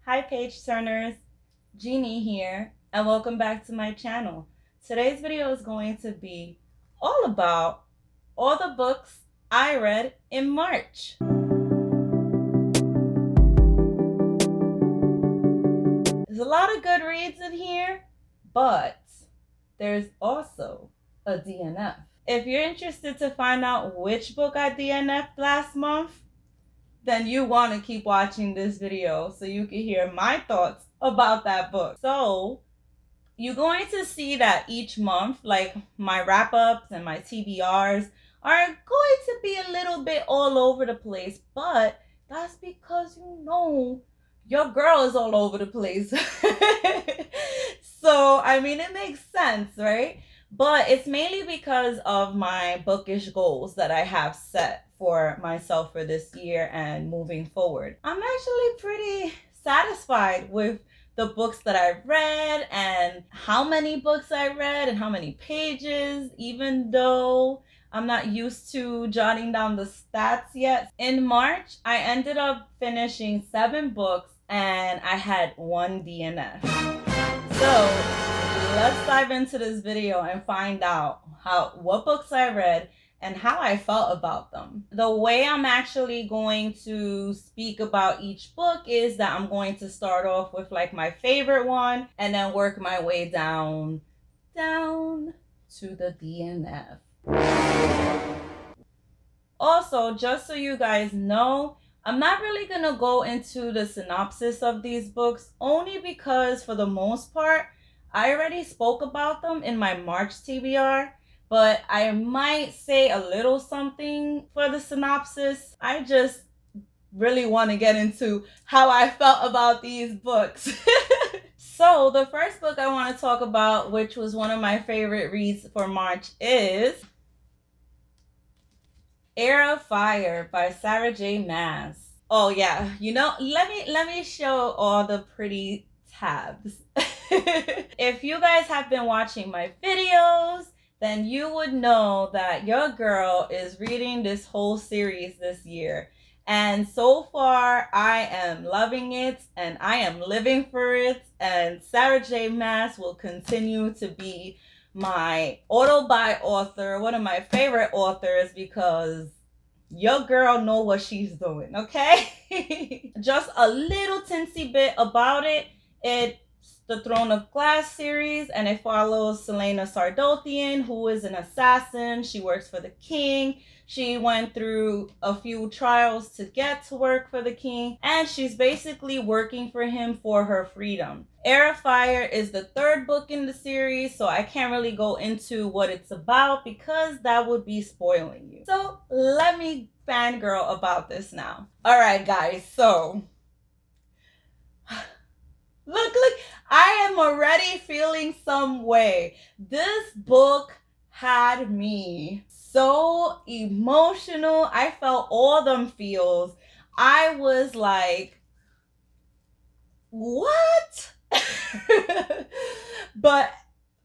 Hi page turners, Jeannie here, and welcome back to my channel. Today's video is going to be all about all the books I read in March. There's a lot of good reads in here, but there's also a DNF. If you're interested to find out which book I DNF'd last month, then you want to keep watching this video so you can hear my thoughts about that book. So you're going to see that each month, like my wrap-ups and my TBRs are going to be a little bit all over the place, but that's because your girl is all over the place. So, I mean, it makes sense, right? But it's mainly because of my bookish goals that I have set for myself for this year and moving forward. I'm actually pretty satisfied with the books that I read and how many books I read and how many pages, even though I'm not used to jotting down the stats yet. In March, I ended up finishing 7 books and I had 1 DNF. So let's dive into this video and find out what books I read and how I felt about them. The way I'm actually going to speak about each book is that I'm going to start off with like my favorite one and then work my way down to the DNF. Also, just so you guys know, I'm not really gonna go into the synopsis of these books only because for the most part, I already spoke about them in my March TBR, but I might say a little something for the synopsis. I just really want to get into how I felt about these books. So the first book I want to talk about, which was one of my favorite reads for March, is Air of Fire by Sarah J. Maas. Oh yeah, let me show all the pretty tabs. If you guys have been watching my videos, then you would know that your girl is reading this whole series this year. And so far, I am loving it and I am living for it. And Sarah J. Maas will continue to be my auto-buy author, one of my favorite authors, because your girl know what she's doing, okay? Just a little teensy bit about it. It's the Throne of Glass series, and it follows Selena Sardothian, who is an assassin. She works for the king. She went through a few trials to get to work for the king, and she's basically working for him for her freedom. Air of Fire is the 3rd book in the series, so I can't really go into what it's about because that would be spoiling you. So let me fangirl about this now. All right, guys, so look, I am already feeling some way. This book had me so emotional. I felt all them feels. I was like, what? But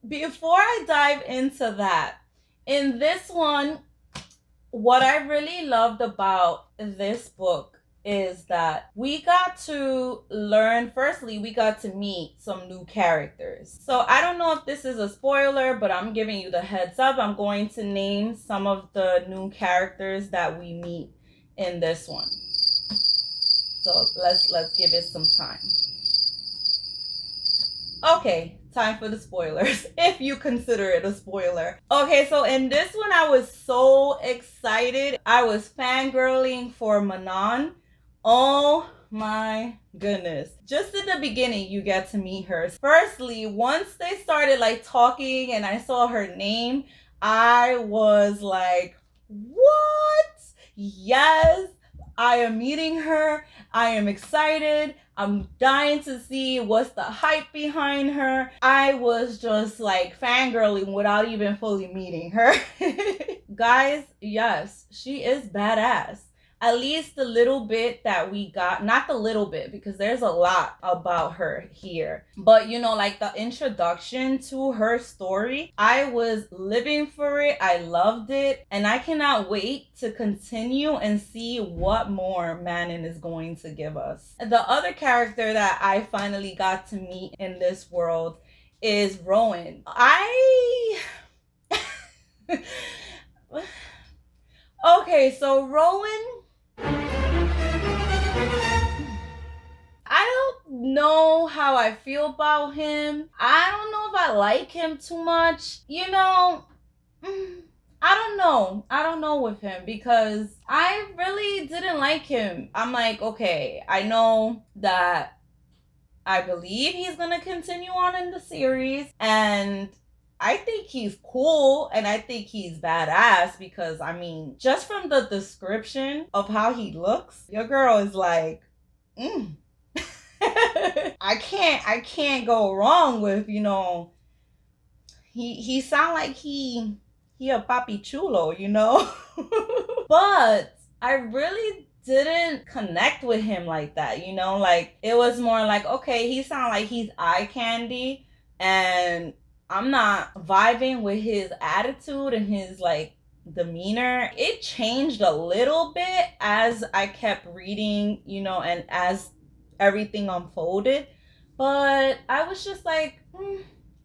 before I dive into that, in this one, what I really loved about this book is that we got to learn, firstly, we got to meet some new characters. So I don't know if this is a spoiler, but I'm giving you the heads up. I'm going to name some of the new characters that we meet in this one. So let's give it some time. Okay, time for the spoilers, if you consider it a spoiler. Okay, so in this one, I was so excited. I was fangirling for Manon. Oh my goodness. Just in the beginning, you get to meet her. Firstly, once they started like talking and I saw her name, I was like, what? Yes, I am meeting her. I am excited. I'm dying to see what's the hype behind her. I was just like fangirling without even fully meeting her. Guys, yes, she is badass. at least the little bit that we got, not the little bit because there's a lot about her here, but you know, like the introduction to her story, I was living for it. I loved it, and I cannot wait to continue and see what more Manon is going to give us. The other character that I finally got to meet in this world is Rowan. Okay, so Rowan, I don't know how I feel about him. I don't know if I like him too much. You know, I don't know. I don't know with him because I really didn't like him. I'm like, okay, I know that I believe he's going to continue on in the series, and I think he's cool and I think he's badass because, I mean, just from the description of how he looks, your girl is like, I can't go wrong with, you know, he sound like he a papi chulo, you know? But I really didn't connect with him like that, you know? Like, it was more like, okay, he sound like he's eye candy, and I'm not vibing with his attitude and his, like, demeanor. It changed a little bit as I kept reading, you know, and as everything unfolded. But I was just like,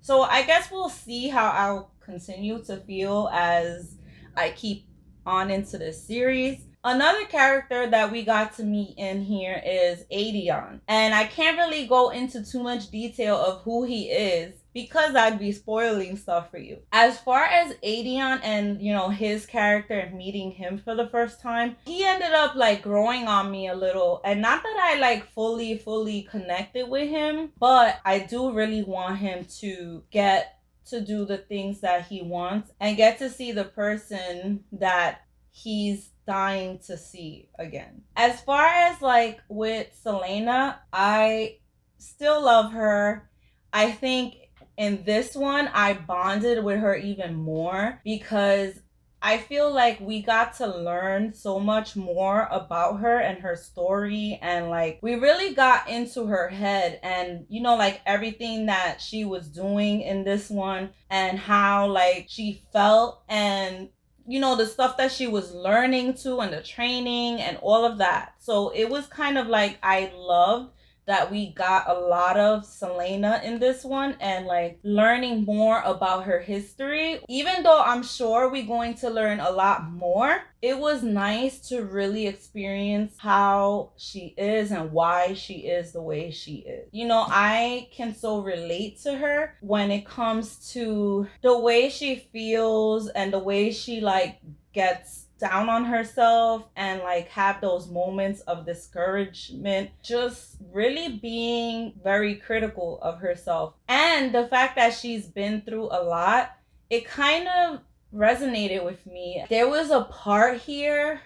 So I guess we'll see how I'll continue to feel as I keep on into this series. Another character that we got to meet in here is Adion. And I can't really go into too much detail of who he is because I'd be spoiling stuff for you. As far as Adion and, you know, his character and meeting him for the first time, he ended up like growing on me a little. And not that I like fully connected with him, but I do really want him to get to do the things that he wants and get to see the person that he's dying to see again. As far as like with Selena, I still love her. I think in this one, I bonded with her even more because I feel like we got to learn so much more about her and her story, and like we really got into her head and, you know, like everything that she was doing in this one and how like she felt, and you know, the stuff that she was learning too and the training and all of that. So it was kind of like I loved that we got a lot of Selena in this one and like learning more about her history. Even though I'm sure we're going to learn a lot more, it was nice to really experience how she is and why she is the way she is. You know, I can so relate to her when it comes to the way she feels and the way she like gets down on herself and like have those moments of discouragement, just really being very critical of herself. And the fact that she's been through a lot, it kind of resonated with me. There was a part here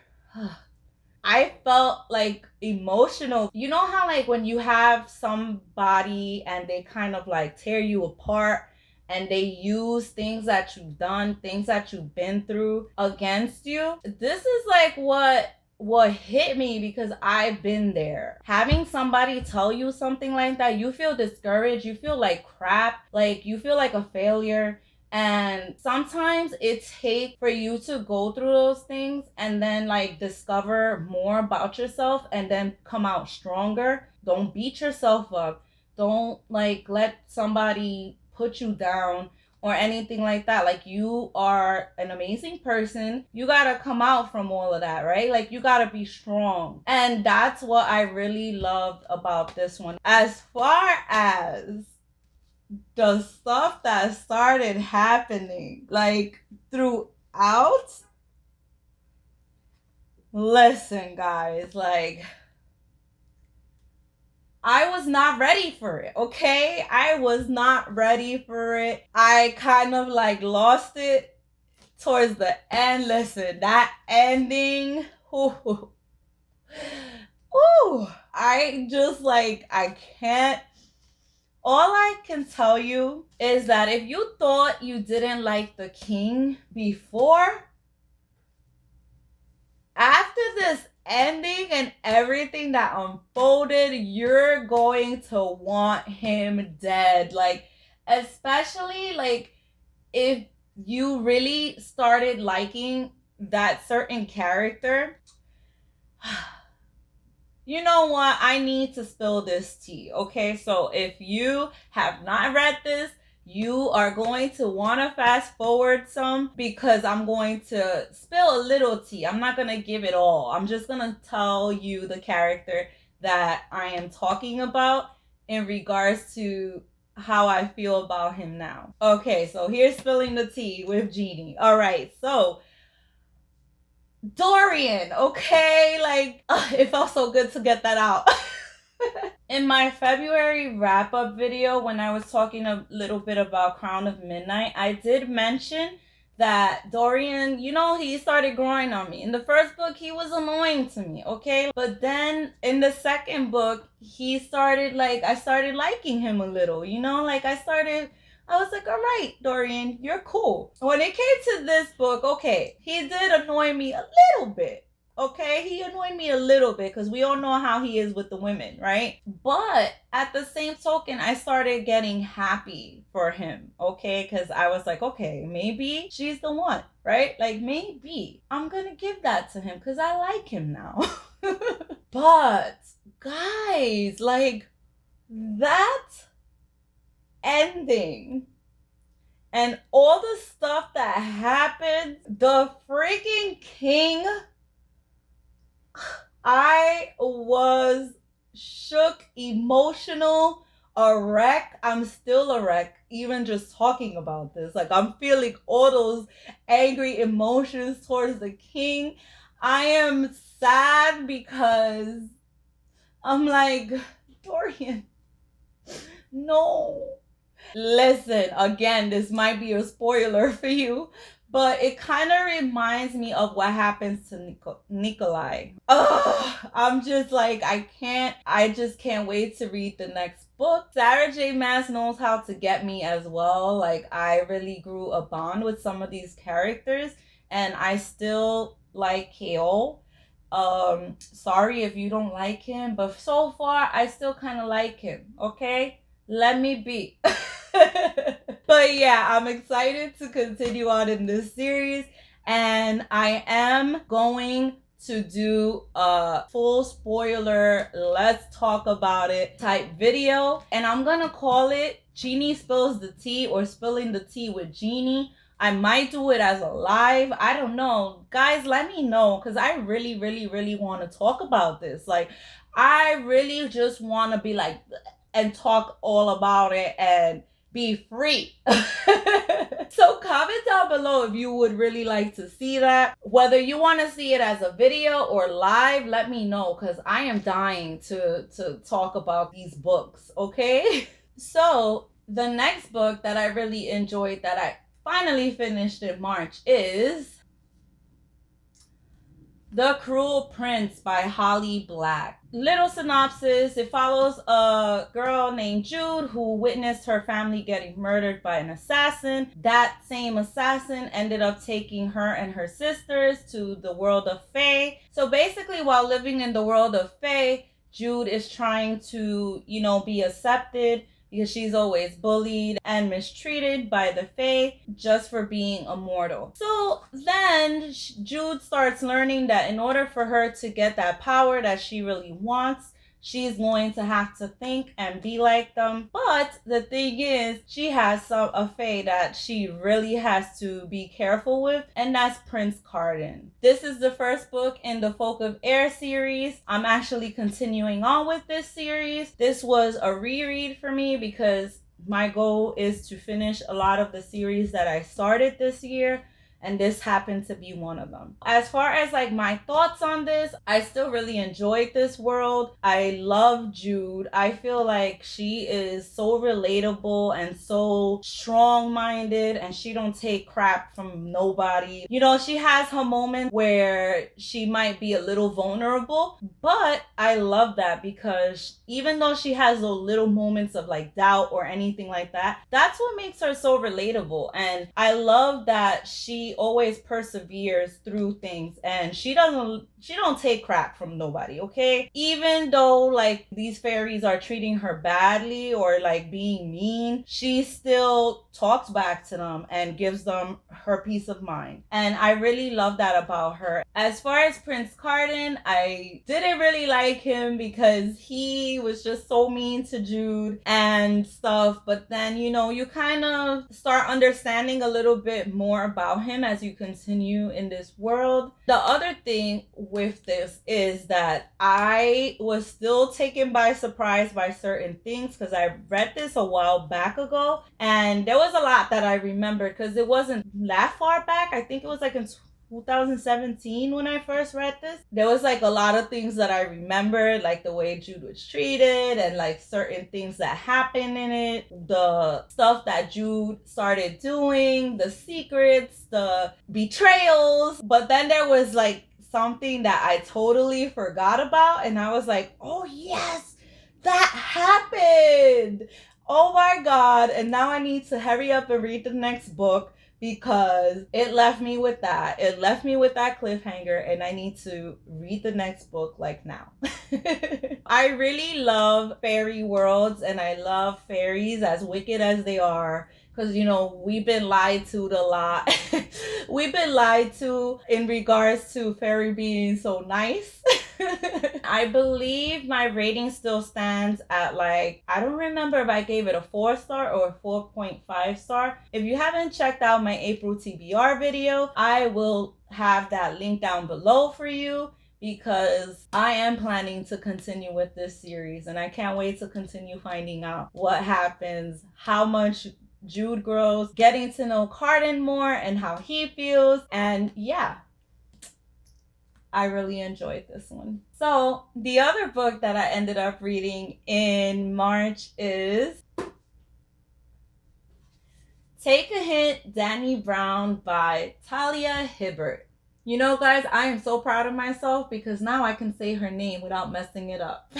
I felt like emotional. You know how like when you have somebody and they kind of like tear you apart and they use things that you've done, things that you've been through against you? This is like what hit me because I've been there. Having somebody tell you something like that, you feel discouraged, you feel like crap, like you feel like a failure. And sometimes it takes for you to go through those things and then like discover more about yourself and then come out stronger. Don't beat yourself up. Don't like let somebody put you down or anything like that. Like, you are an amazing person. You gotta come out from all of that, right? Like, you gotta be strong. And that's what I really loved about this one. As far as the stuff that started happening like throughout, listen guys, like I was not ready for it, okay? I was not ready for it. I kind of like lost it towards the end. Listen, that ending, ooh, I just like, I can't. All I can tell you is that if you thought you didn't like the king before, after this ending and everything that unfolded, you're going to want him dead. Like, especially like if you really started liking that certain character. You know what? I need to spill this tea. Okay, so if you have not read this, you are going to want to fast forward some, because I'm going to spill a little tea. I'm not going to give it all. I'm just going to tell you the character that I am talking about in regards to how I feel about him now. Okay, so here's spilling the tea with Jeannie. All right, so Dorian, okay? Like, it felt so good to get that out. In my February wrap up video, when I was talking a little bit about Crown of Midnight, I did mention that Dorian, you know, he started growing on me. In the first book, he was annoying to me, okay? But then in the second book, he started like, I started liking him a little, you know? Like, I was like, all right, Dorian, you're cool. When it came to this book, okay, he did annoy me a little bit. Okay, he annoyed me a little bit because we all know how he is with the women, right? But at the same token, I started getting happy for him, okay? Because I was like, okay, maybe she's the one, right? Like, maybe I'm gonna give that to him because I like him now. But, guys, like, that ending and all the stuff that happened, the freaking king, I was shook, emotional, a wreck. I'm still a wreck, even just talking about this. Like, I'm feeling all those angry emotions towards the king. I am sad because I'm like, Dorian, no. Listen, again, this might be a spoiler for you, but it kind of reminds me of what happens to Nikolai. Ugh, I'm just like, I just can't wait to read the next book. Sarah J. Maas knows how to get me as well. Like, I really grew a bond with some of these characters, and I still like Kale. Sorry if you don't like him, but so far, I still kind of like him, okay? Let me be. But yeah, I'm excited to continue on in this series, and I am going to do a full spoiler, let's talk about it type video, and I'm gonna call it Jeannie Spills the Tea, or Spilling the Tea with Jeannie. I might do it as a live. I don't know. Guys, let me know, because I really, really, really want to talk about this. Like, I really just want to be like, and talk all about it and be free. So comment down below if you would really like to see that. Whether you want to see it as a video or live, let me know, because I am dying to talk about these books, okay? So the next book that I really enjoyed, that I finally finished in March, is The Cruel Prince by Holly Black. Little synopsis: it follows a girl named Jude who witnessed her family getting murdered by an assassin. That same assassin ended up taking her and her sisters to the world of Fae. So basically, while living in the world of Fae, Jude is trying to, you know, be accepted, because she's always bullied and mistreated by the Fae just for being immortal. So then Jude starts learning that in order for her to get that power that she really wants, she's going to have to think and be like them. But the thing is, she has a Fae that she really has to be careful with, and that's Prince Carden. This is the first book in the Folk of Air series. I'm actually continuing on with this series. This was a reread for me because my goal is to finish a lot of the series that I started this year, and this happened to be one of them. As far as like my thoughts on this, I still really enjoyed this world. I love Jude. I feel like she is so relatable and so strong-minded, and she don't take crap from nobody. You know, she has her moment where she might be a little vulnerable, but I love that, because even though she has those little moments of like doubt or anything like that, that's what makes her so relatable. And I love that she she always perseveres through things, and she don't take crap from nobody, okay? Even though like these fairies are treating her badly or like being mean, she still talks back to them and gives them her peace of mind. And I really love that about her. As far as Prince Carden, I didn't really like him because he was just so mean to Jude and stuff. But then, you know, you kind of start understanding a little bit more about him as you continue in this world. The other thing with this is that I was still taken by surprise by certain things because I read this a while back ago, and there was a lot that I remembered because it wasn't that far back. I think it was like in 2017 when I first read this. There was like a lot of things that I remembered, like the way Jude was treated and like certain things that happened in it, the stuff that Jude started doing, the secrets, the betrayals. But then there was like something that I totally forgot about, and I was like, oh yes, that happened. Oh my god. And now I need to hurry up and read the next book because it left me with that. It left me with that cliffhanger, and I need to read the next book like now. I really love fairy worlds, and I love fairies, as wicked as they are. Because, you know, we've been lied to a lot. We've been lied to in regards to fairy being so nice. I believe my rating still stands at like, I don't remember if I gave it a 4-star or a 4.5 star. If you haven't checked out my April TBR video, I will have that link down below for you, because I am planning to continue with this series, and I can't wait to continue finding out what happens, how much Jude grows, getting to know Carden more and how he feels. And yeah, I really enjoyed this one. So the other book that I ended up reading in March is Take a Hint, Dani Brown by Talia Hibbert. You know, guys, I am so proud of myself because now I can say her name without messing it up.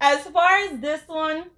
As far as this one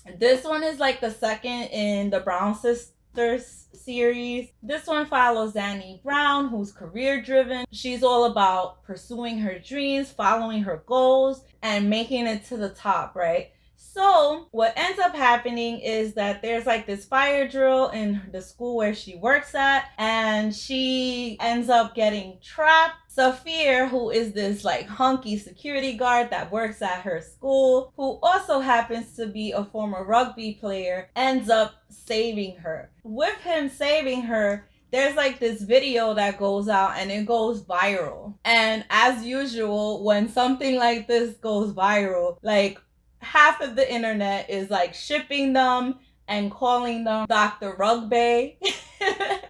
is like the second in the Brown Sisters series. This one follows Dani Brown, who's career driven. She's all about pursuing her dreams, following her goals, and making it to the top, right? So what ends up happening is that there's like this fire drill in the school where she works at, and she ends up getting trapped. Saphir, who is this like hunky security guard that works at her school, who also happens to be a former rugby player, ends up saving her. With him saving her, there's like this video that goes out and it goes viral. And as usual, when something like this goes viral, like half of the internet is like shipping them and calling them Dr. Rugby.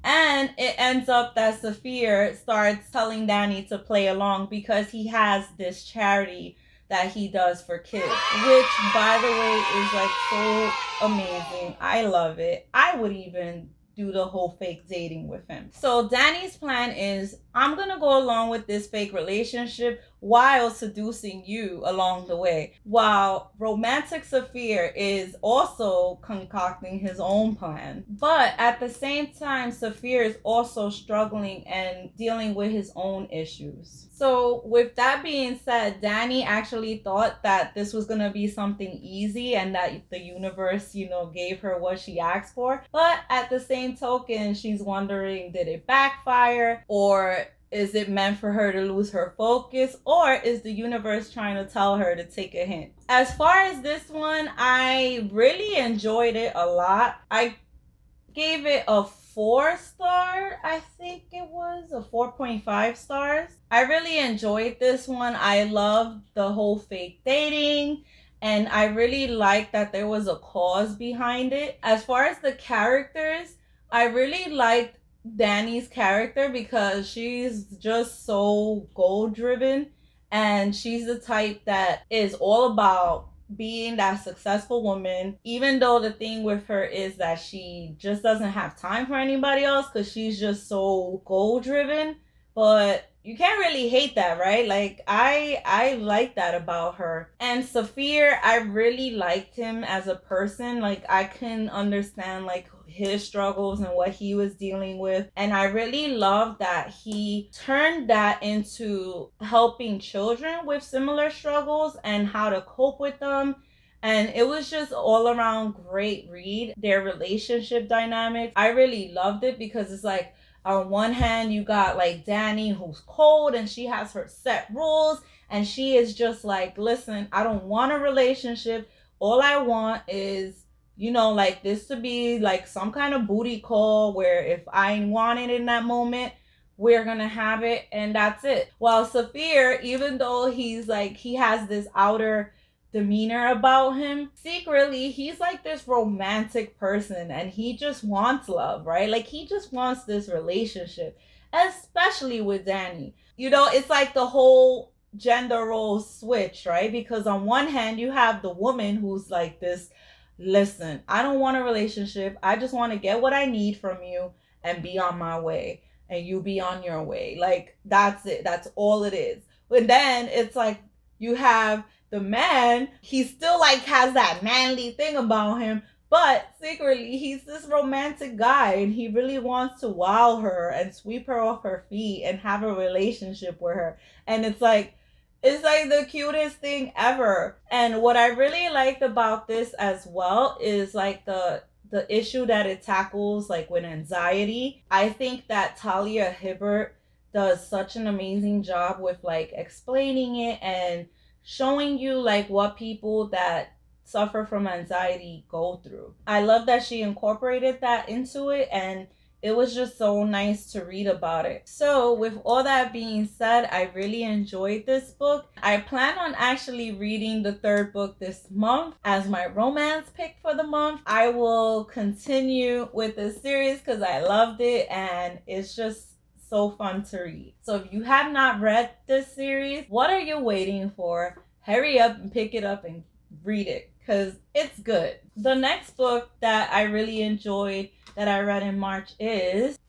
And it ends up that Saphir starts telling Dani to play along because he has this charity that he does for kids, which by the way is like so amazing. I love it. I would even do the whole fake dating with him. So Dani's plan is, I'm gonna go along with this fake relationship while seducing you along the way, while romantic Saphir is also concocting his own plan. But at the same time, Saphir is also struggling and dealing with his own issues. So with that being said, Dani actually thought that this was gonna be something easy and that the universe, you know, gave her what she asked for. But at the same token, she's wondering, did it backfire, or is it meant for her to lose her focus, or is the universe trying to tell her to take a hint? As far as this one, I really enjoyed it a lot. I gave it a 4-star. I think it was a 4.5 stars. I really enjoyed this one. I loved the whole fake dating, and I really liked that there was a cause behind it. As far as the characters, I really liked Dani's character because she's just so goal driven, and she's the type that is all about being that successful woman, even though the thing with her is that she just doesn't have time for anybody else because she's just so goal driven. But you can't really hate that, right? Like I like that about her. And Saphir, I really liked him as a person. Like I can understand like his struggles and what he was dealing with. And I really love that he turned that into helping children with similar struggles and how to cope with them. And it was just all around great read. Their relationship dynamic, I really loved it because it's like on one hand you got like Danny who's cold and she has her set rules and she is just like, listen, I don't want a relationship. All I want is, you know, like this to be like some kind of booty call where if I want it in that moment, we're gonna have it and that's it. While Saphir, even though he's like, he has this outer demeanor about him, secretly he's like this romantic person and he just wants love, right? Like he just wants this relationship, especially with Danny. You know, it's like the whole gender role switch, right? Because on one hand you have the woman who's like this, listen, I don't want a relationship, I just want to get what I need from you and be on my way, and you be on your way. Like that's it, that's all it is. But then it's like you have the man, he still like has that manly thing about him, but secretly he's this romantic guy and he really wants to wow her and sweep her off her feet and have a relationship with her. And it's like the cutest thing ever. And what I really liked about this as well is like the issue that it tackles like with anxiety. I think that Talia Hibbert does such an amazing job with like explaining it and showing you like what people that suffer from anxiety go through. I love that she incorporated that into it, and it was just so nice to read about it. So with all that being said, I really enjoyed this book. I plan on actually reading the third book this month as my romance pick for the month. I will continue with the series because I loved it and it's just so fun to read. So if you have not read this series, what are you waiting for? Hurry up and pick it up and read it because it's good. The next book that I really enjoyed that I read in March is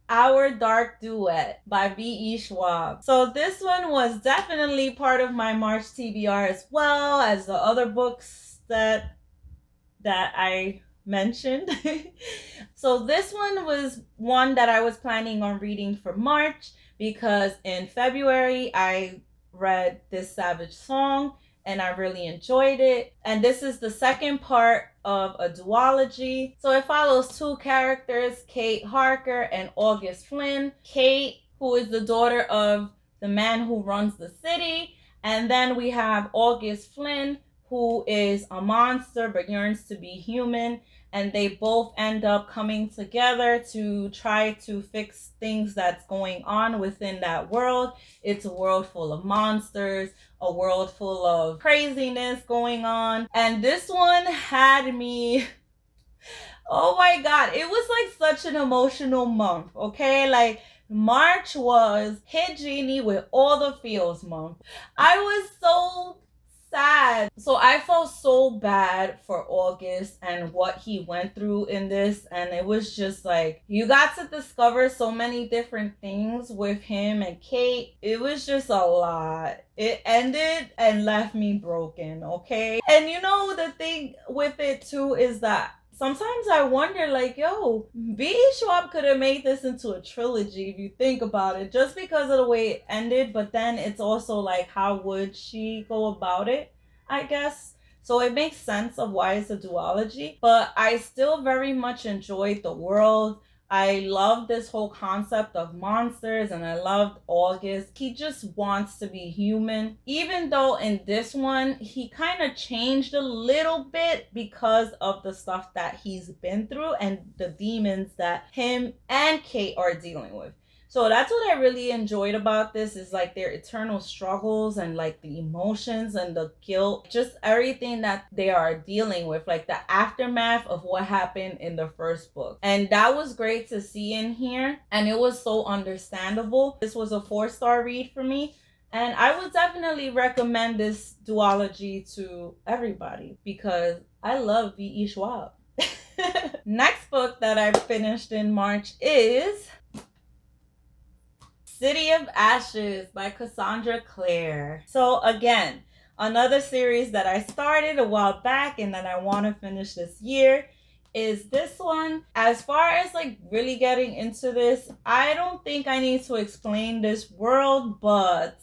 Our Dark Duet by V.E. Schwab. So this one was definitely part of my March TBR as well as the other books that I mentioned. So this one was one that I was planning on reading for March because in February I read This Savage Song and I really enjoyed it. And this is the second part of a duology. So it follows two characters, Kate Harker and August Flynn. Kate, who is the daughter of the man who runs the city, and then we have August Flynn, who is a monster but yearns to be human, and they both end up coming together to try to fix things that's going on within that world. It's a world full of monsters, a world full of craziness going on, and this one had me oh my god, it was like such an emotional month, okay? Like March was hit Genie with all the feels month. I was so sad. So I felt so bad for August and what he went through in this, and it was just like you got to discover so many different things with him and Kate. It was just a lot. It ended and left me broken, okay? And you know the thing with it too is that sometimes I wonder, like, yo, V.E. Schwab could have made this into a trilogy if you think about it, just because of the way it ended. But then it's also like, how would she go about it, I guess? So it makes sense of why it's a duology. But I still very much enjoyed the world. I love this whole concept of monsters, and I loved August. He just wants to be human. Even though in this one, he kind of changed a little bit because of the stuff that he's been through and the demons that him and Kate are dealing with. So that's what I really enjoyed about this, is like their eternal struggles and like the emotions and the guilt, just everything that they are dealing with, like the aftermath of what happened in the first book. And that was great to see in here, and it was so understandable. This was a 4-star read for me, and I would definitely recommend this duology to everybody because I love V.E. Schwab. Next book that I finished in March is City of Ashes by Cassandra Clare. So again, another series that I started a while back and that I want to finish this year is this one. As far as like really getting into this, I don't think I need to explain this world, but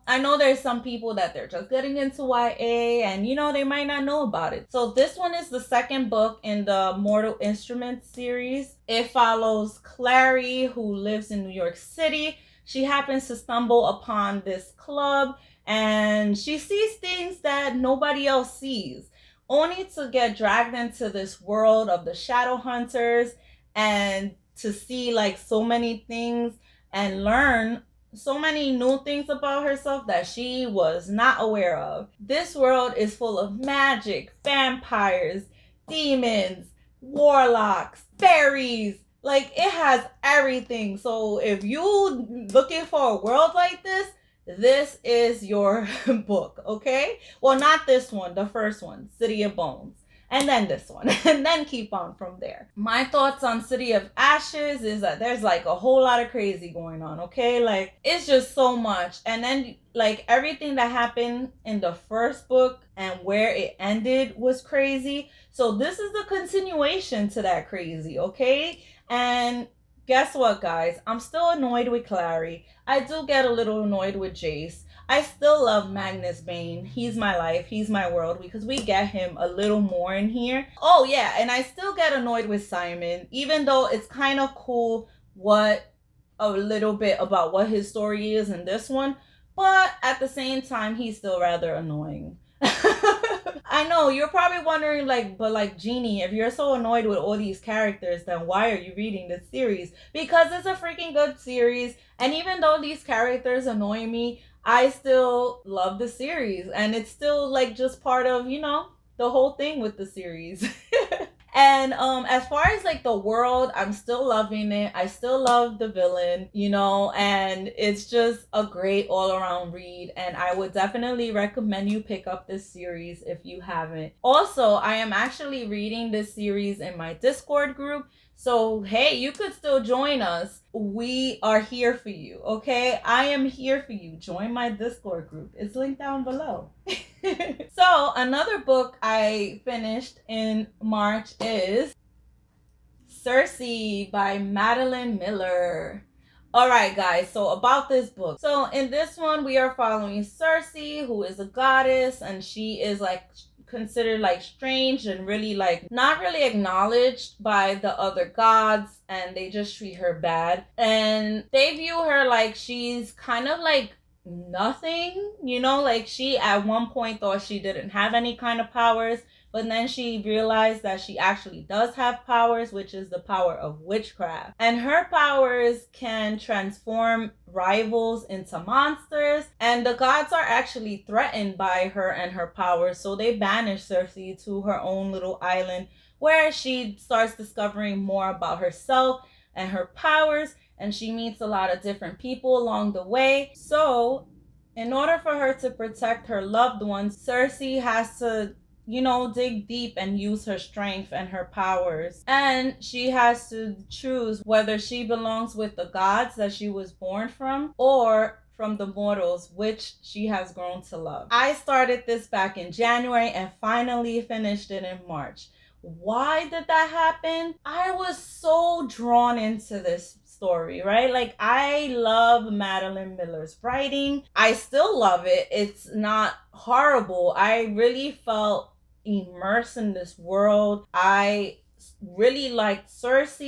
I know there's some people that they're just getting into YA and, they might not know about it. So this one is the second book in the Mortal Instruments series. It follows Clary, who lives in New York City. She happens to stumble upon this club and she sees things that nobody else sees, only to get dragged into this world of the shadow hunters and to see like so many things and learn so many new things about herself that she was not aware of. This world is full of magic, vampires, demons, warlocks, fairies. Like, it has everything. So if you looking for a world like this is your book, okay? Well, not this one, the first one, City of Bones. And then this one, and then keep on from there. My thoughts on City of Ashes is that there's like a whole lot of crazy going on, okay? Like, it's just so much. And then like everything that happened in the first book and where it ended was crazy. So this is the continuation to that crazy, okay? And guess what, guys? I'm still annoyed with Clary. I do get a little annoyed with Jace. I still love Magnus Bane. He's my life. He's my world because we get him a little more in here. Oh, yeah. And I still get annoyed with Simon, even though it's kind of cool a little bit about what his story is in this one. But at the same time, he's still rather annoying. I know you're probably wondering, but Jeannie, if you're so annoyed with all these characters, then why are you reading this series? Because it's a freaking good series, and even though these characters annoy me, I still love the series, and it's still like just part of the whole thing with the series. And as far as like the world, I'm still loving it. I still love the villain, and it's just a great all-around read, and I would definitely recommend you pick up this series if you haven't. Also, I am actually reading this series in my Discord group. So, hey, you could still join us. We are here for you, okay? I am here for you. Join my Discord group. It's linked down below. So, another book I finished in March is Circe by Madeline Miller. All right, guys, so about this book. So, in this one, we are following Circe, who is a goddess, and she is like considered like strange and really like not really acknowledged by the other gods, and they just treat her bad, and they view her like she's kind of like nothing, like she at one point thought she didn't have any kind of powers, but then she realized that she actually does have powers, which is the power of witchcraft. And her powers can transform rivals into monsters. And the gods are actually threatened by her and her powers. So they banish Circe to her own little island where she starts discovering more about herself and her powers. And she meets a lot of different people along the way. So in order for her to protect her loved ones, Circe has to dig deep and use her strength and her powers. And she has to choose whether she belongs with the gods that she was born from or from the mortals, which she has grown to love. I started this back in January and finally finished it in March. Why did that happen? I was so drawn into this story, right? Like, I love Madeline Miller's writing. I still love it. It's not horrible. I really felt immersed in this world. I really liked Circe.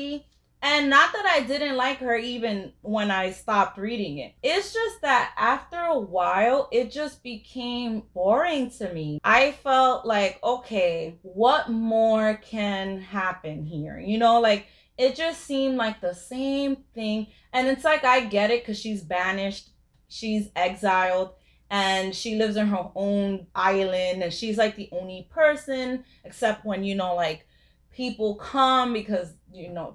And not that I didn't like her even when I stopped reading it. It's just that after a while, it just became boring to me. I felt like, okay, what more can happen here? Like, it just seemed like the same thing. And it's like, I get it because she's banished, she's exiled, and she lives in her own island, and she's like the only person, except when, like people come because,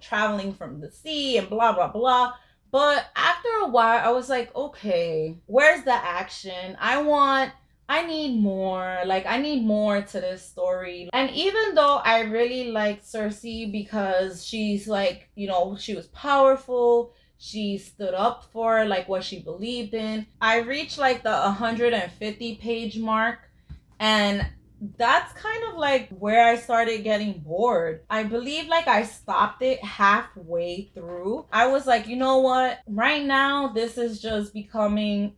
traveling from the sea and blah, blah, blah. But after a while, I was like, okay, where's the action? I need more. Like, I need more to this story. And even though I really liked Circe because she's like, she was powerful, She stood up for like what she believed in. I reached like the 150 page mark, and that's kind of like where I started getting bored. I believe like I stopped it halfway through. I was like, you know what? Right now, this is just becoming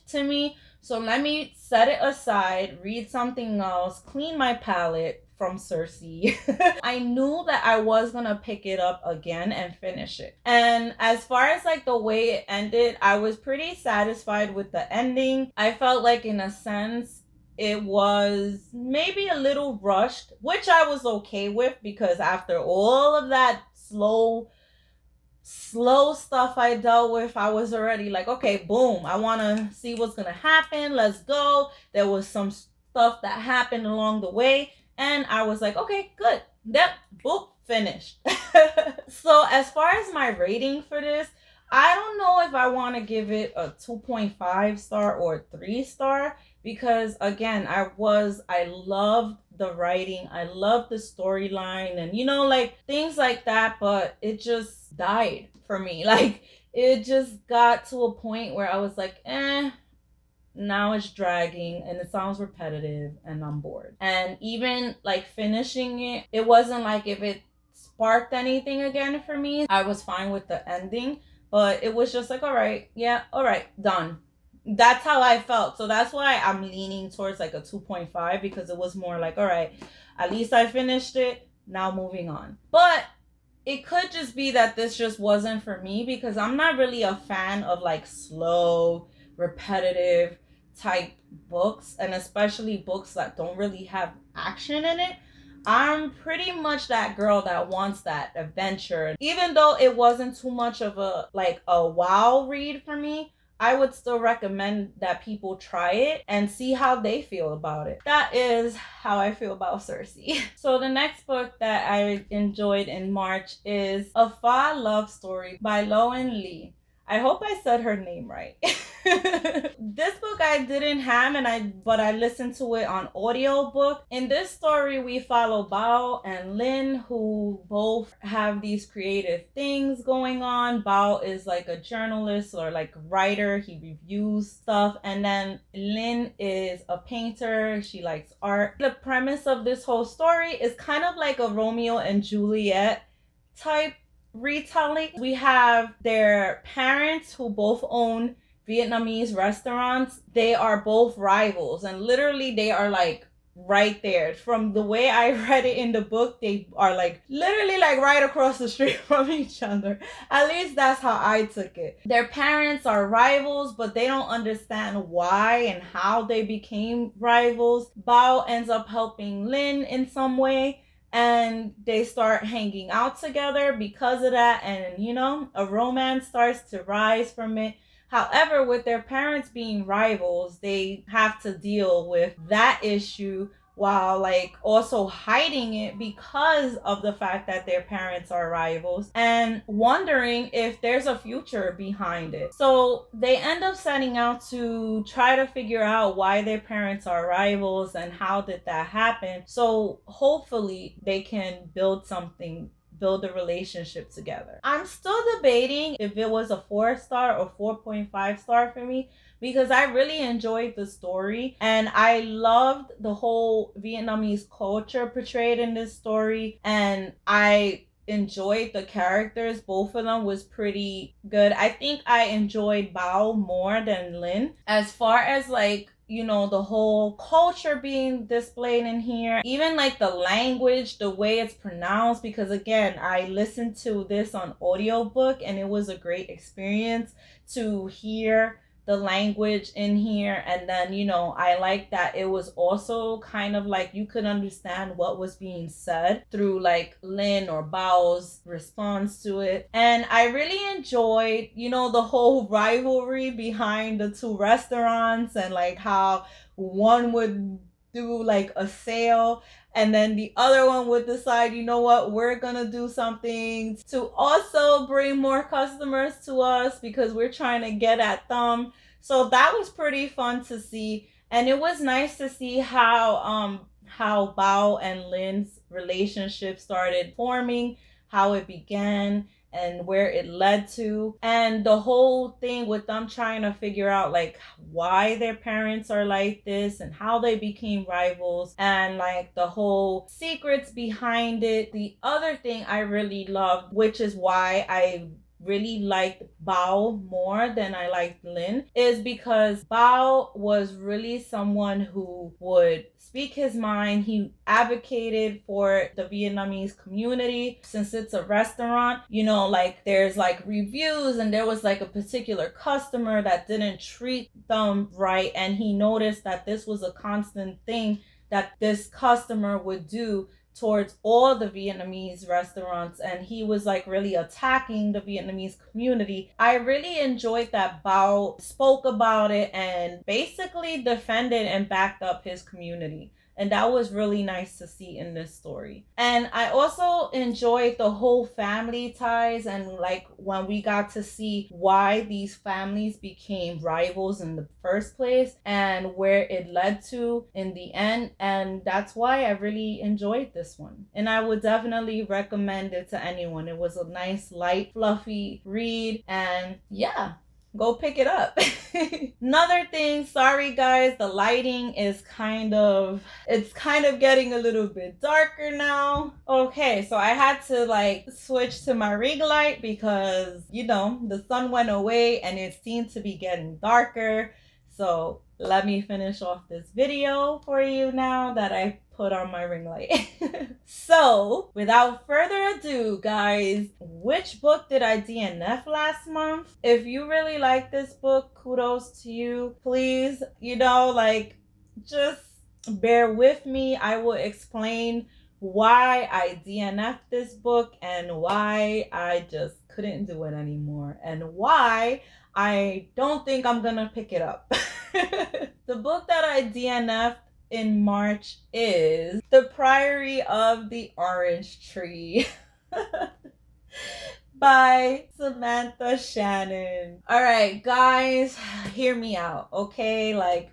to me. So let me set it aside, read something else, clean my palate from Cersei. I knew that I was gonna pick it up again and finish it. And as far as like the way it ended, I was pretty satisfied with the ending. I felt like in a sense it was maybe a little rushed, which I was okay with because after all of that slow stuff I dealt with, I was already like, okay, boom, I want to see what's going to happen. Let's go. There was some stuff that happened along the way, and I was like, okay, good. Yep, boop, finished. So as far as my rating for this, I don't know if I want to give it a 2.5 star or 3 star because again, I loved the writing, I loved the storyline and like things like that, but it just died for me. Like it just got to a point where I was like, now it's dragging and it sounds repetitive and I'm bored. And even like finishing it, it wasn't like if it sparked anything again for me. I was fine with the ending, but it was just like, all right, yeah, all right, done. That's how I felt. So that's why I'm leaning towards like a 2.5 because it was more like, all right, at least I finished it. Now moving on. But it could just be that this just wasn't for me because I'm not really a fan of like slow, repetitive type books, and especially books that don't really have action in it. I'm pretty much that girl that wants that adventure. Even though it wasn't too much of a wow read for me, I would still recommend that people try it and see how they feel about it. That is how I feel about Cersei. So the next book that I enjoyed in March is A Fa Love Story by Loan Lee. I hope I said her name right. This book I didn't have, but I listened to it on audiobook. In this story, we follow Bao and Lin, who both have these creative things going on. Bao is like a journalist or like a writer. He reviews stuff. And then Lin is a painter. She likes art. The premise of this whole story is kind of like a Romeo and Juliet type retelling. We have their parents who both own Vietnamese restaurants. They are both rivals, and literally they are like right there. From the way I read it in the book, they are like literally like right across the street from each other. At least that's how I took it. Their parents are rivals, but they don't understand why and how they became rivals. Bao ends up helping Lin in some way, and they start hanging out together because of that, and a romance starts to rise from it. However, with their parents being rivals, they have to deal with that issue while like also hiding it because of the fact that their parents are rivals and wondering if there's a future behind it. So they end up setting out to try to figure out why their parents are rivals and how did that happen. So hopefully they can build a relationship together. I'm still debating if it was a 4 star or 4.5 star for me because I really enjoyed the story and I loved the whole Vietnamese culture portrayed in this story, and I enjoyed the characters. Both of them was pretty good. I think I enjoyed Bao more than Lin. As far as like the whole culture being displayed in here, even like the language, the way it's pronounced, because again, I listened to this on audiobook and it was a great experience to hear the language in here. And then I like that it was also kind of like you could understand what was being said through like Lin or Bao's response to it. And I really enjoyed the whole rivalry behind the two restaurants, and like how one would do like a sale and then the other one would decide, you know what, we're gonna do something to also bring more customers to us because we're trying to get at them. So that was pretty fun to see, and it was nice to see how Bao and Lin's relationship started forming, how it began, and where it led to, and the whole thing with them trying to figure out like why their parents are like this and how they became rivals, and like the whole secrets behind it. The other thing I really loved, which is why I really liked Bao more than I liked Lin, is because Bao was really someone who would speak his mind. He advocated for the Vietnamese community. Since it's a restaurant, you know, like there's like reviews, and there was like a particular customer that didn't treat them right, and he noticed that this was a constant thing that this customer would do towards all the Vietnamese restaurants, and he was like really attacking the Vietnamese community. I really enjoyed that Bao spoke about it and basically defended and backed up his community. And that was really nice to see in this story. And I also enjoyed the whole family ties, and like when we got to see why these families became rivals in the first place and where it led to in the end. And that's why I really enjoyed this one. And I would definitely recommend it to anyone. It was a nice, light, fluffy read. And yeah, go pick it up. Another thing, sorry guys, the lighting is it's kind of getting a little bit darker now. Okay, so I had to like switch to my ring light because, you know, the sun went away and it seemed to be getting darker. So let me finish off this video for you now that I put on my ring light. So without further ado, guys, which book did I DNF last month? If you really like this book, kudos to you. Please, you know, like just bear with me. I will explain why I DNF'd this book and why I just couldn't do it anymore and why I don't think I'm gonna pick it up. The book that I DNF'd in March is The Priory of the Orange Tree by Samantha Shannon. All right, guys, hear me out, okay? Like,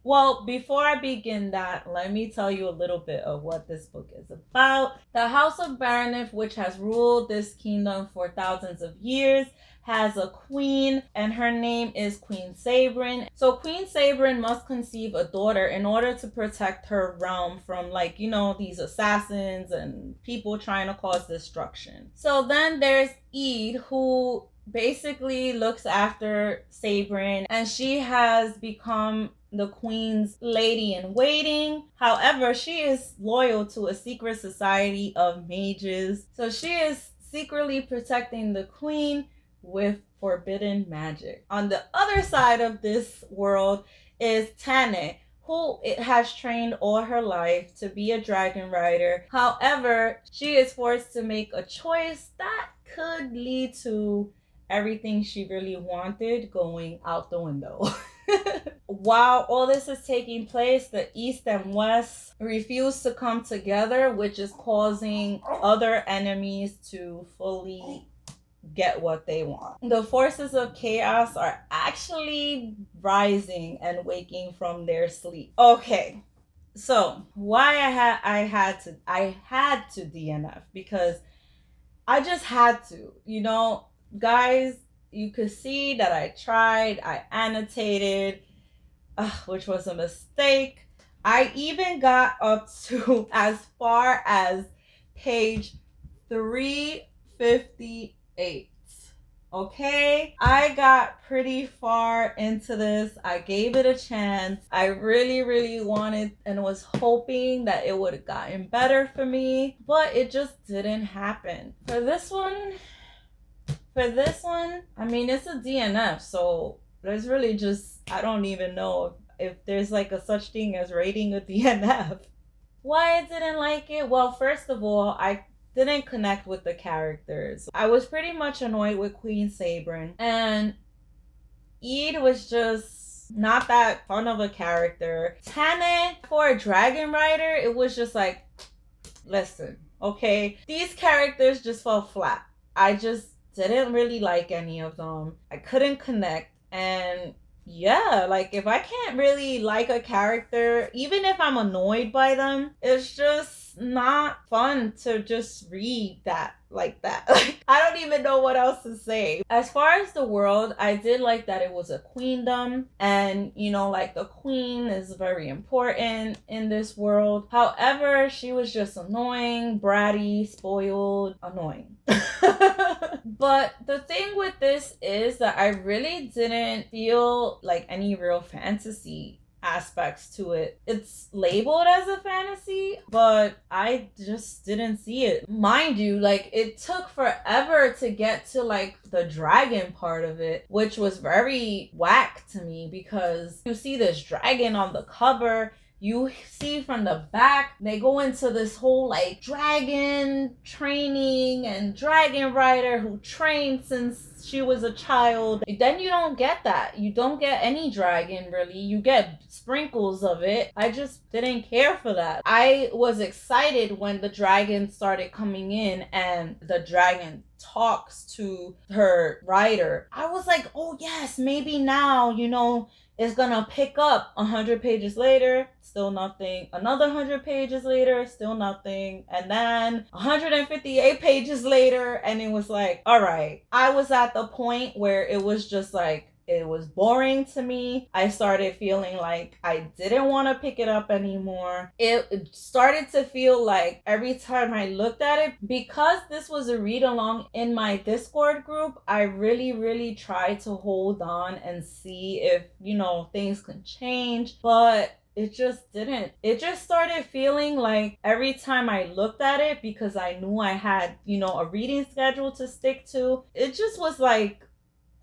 well, before I begin that, let me tell you a little bit of what this book is about. The House of Baranif, which has ruled this kingdom for thousands of years, has a queen, and her name is Queen Sabrin. So Queen Sabrin must conceive a daughter in order to protect her realm from, like, you know, these assassins and people trying to cause destruction. So then there's Eid, who basically looks after Sabrin, and she has become the queen's lady in waiting. However, she is loyal to a secret society of mages. So she is secretly protecting the queen with forbidden magic. On the other side of this world is Tane, who it has trained all her life to be a dragon rider. However, she is forced to make a choice that could lead to everything she really wanted going out the window. While all this is taking place, the East and West refuse to come together, which is causing other enemies to fully get what they want. The forces of chaos are actually rising and waking from their sleep. Okay, so why I had to DNF, because I just had to, you know, guys. You could see that I tried, I annotated, which was a mistake. I even got up to as far as page 358. Okay, I got pretty far into this. I gave it a chance. I really wanted and was hoping that it would have gotten better for me, but it just didn't happen. For this one, I mean, it's a DNF, so there's really just, I don't even know if there's like a such thing as rating a DNF. Why I didn't like it? Well, first of all, I didn't connect with the characters. I was pretty much annoyed with Queen Sabrin, and Eid was just not that fun of a character. Tane, for a dragon rider, it was just like, listen, okay, these characters just fell flat. I just didn't really like any of them. I couldn't connect, and yeah, like if I can't really like a character, even if I'm annoyed by them, it's just not fun to just read that like that. Like, I don't even know what else to say. As far as the world, I did like that it was a queendom, and like the queen is very important in this world. However, she was just annoying, bratty, spoiled, annoying. But the thing with this is that I really didn't feel like any real fantasy aspects to it. It's labeled as a fantasy, but I just didn't see it. Mind you, like, it took forever to get to like the dragon part of it, which was very whack to me, because you see this dragon on the cover. You see from the back, they go into this whole like dragon training and dragon rider who trained since she was a child. Then you don't get that. You don't get any dragon really. You get sprinkles of it. I just didn't care for that. I was excited when the dragon started coming in and the dragon talks to her rider. I was like, oh yes, maybe now, it's gonna pick up. 100 pages later, still nothing. Another 100 pages later, still nothing. And then 158 pages later, and it was like, all right. I was at the point where it was just like, it was boring to me. I started feeling like I didn't want to pick it up anymore. It started to feel like every time I looked at it, because this was a read along in my Discord group, I really, really tried to hold on and see if, things can change. But it just didn't. It just started feeling like every time I looked at it, because I knew I had, a reading schedule to stick to, it just was like,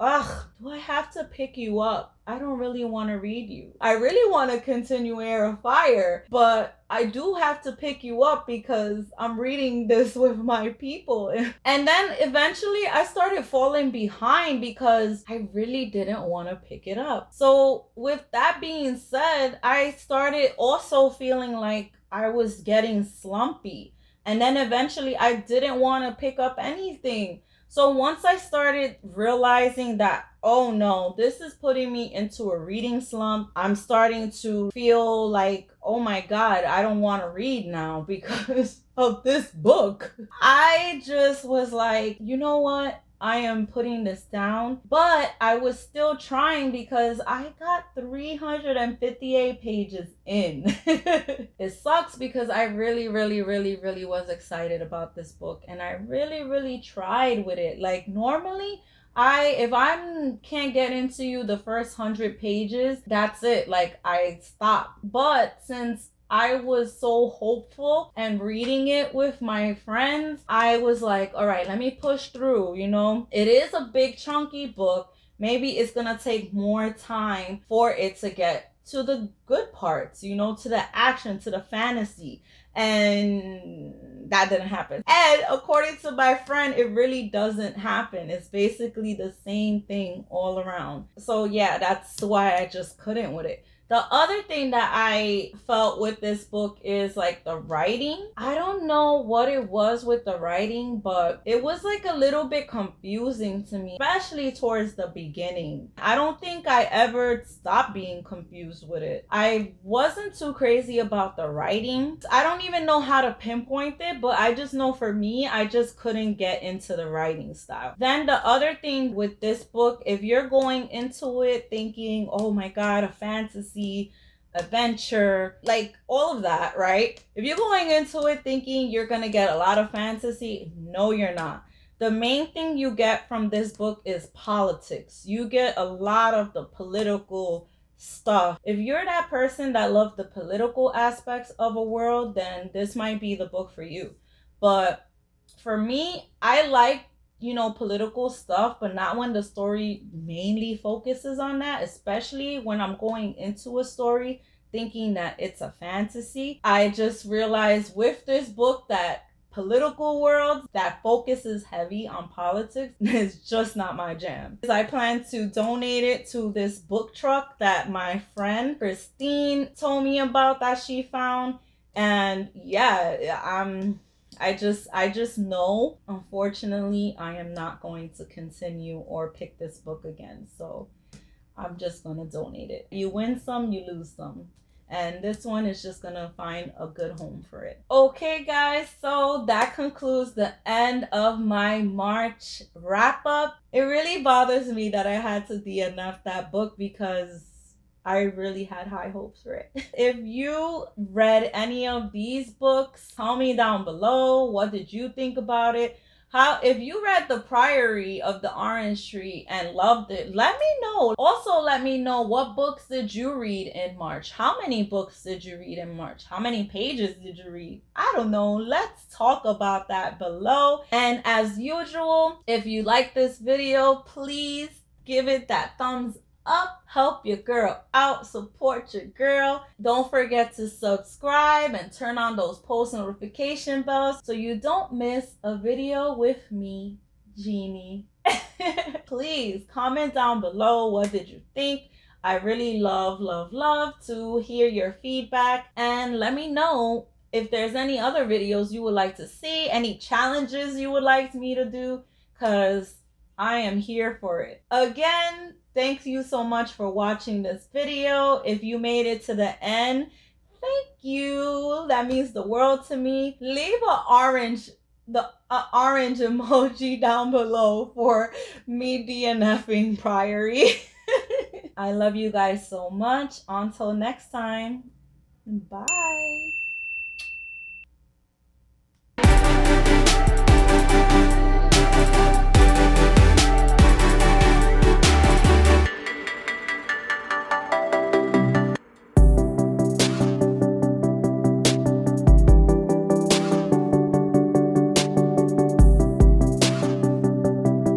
ugh, do I have to pick you up? I don't really want to read you. I really want to continue Air of Fire, but I do have to pick you up because I'm reading this with my people. And then eventually I started falling behind because I really didn't want to pick it up. So with that being said, I started also feeling like I was getting slumpy. And then eventually I didn't want to pick up anything. So once I started realizing that, oh no, this is putting me into a reading slump, I'm starting to feel like, oh my God, I don't want to read now because of this book. I just was like, you know what? I am putting this down, but I was still trying because I got 358 pages in. It sucks because I really, really, really, really was excited about this book, and I really, really tried with it. Like normally, if I can't get into you the first 100 pages, that's it. Like I stop. But since I was so hopeful and reading it with my friends, I was like, all right, let me push through, It is a big chunky book. Maybe it's gonna take more time for it to get to the good parts, to the action, to the fantasy. And that didn't happen. And according to my friend, it really doesn't happen. It's basically the same thing all around. So yeah, that's why I just couldn't with it. The other thing that I felt with this book is like the writing. I don't know what it was with the writing, but it was like a little bit confusing to me, especially towards the beginning. I don't think I ever stopped being confused with it. I wasn't too crazy about the writing. I don't even know how to pinpoint it, but I just know for me, I just couldn't get into the writing style. Then the other thing with this book, if you're going into it thinking, oh my God, a fantasy, adventure, like all of that, right? If you're going into it thinking you're gonna get a lot of fantasy, no, you're not. The main thing you get from this book is politics. You get a lot of the political stuff. If you're that person that loves the political aspects of a world, then this might be the book for you. But for me, I like political stuff, but not when the story mainly focuses on that, especially when I'm going into a story thinking that it's a fantasy. I just realized with this book that political worlds that focuses heavy on politics is just not my jam. I plan to donate it to this book truck that my friend Christine told me about that she found. And yeah, I just know, unfortunately, I am not going to continue or pick this book again. So I'm just going to donate it. You win some, you lose some. and this one is just gonna find a good home for it. Okay guys, so that concludes the end of my March wrap up. It really bothers me that I had to DNF that book because I really had high hopes for it. If you read any of these books, tell me down below, what did you think about it? How, if you read The Priory of the Orange Tree and loved it, let me know. Also, let me know, what books did you read in March? How many books did you read in March? How many pages did you read? I don't know. Let's talk about that below. And as usual, if you like this video, please give it that thumbs up, help your girl out, support your girl. Don't forget to subscribe and turn on those post notification bells so you don't miss a video with me, Jeannie. Please comment down below, what did you think? I really love to hear your feedback, and let me know if there's any other videos you would like to see, any challenges you would like me to do, because I am here for it. Again, thank you so much for watching this video. If you made it to the end, thank you. That means the world to me. Leave an orange emoji down below for me DNFing Priory. I love you guys so much. Until next time, bye.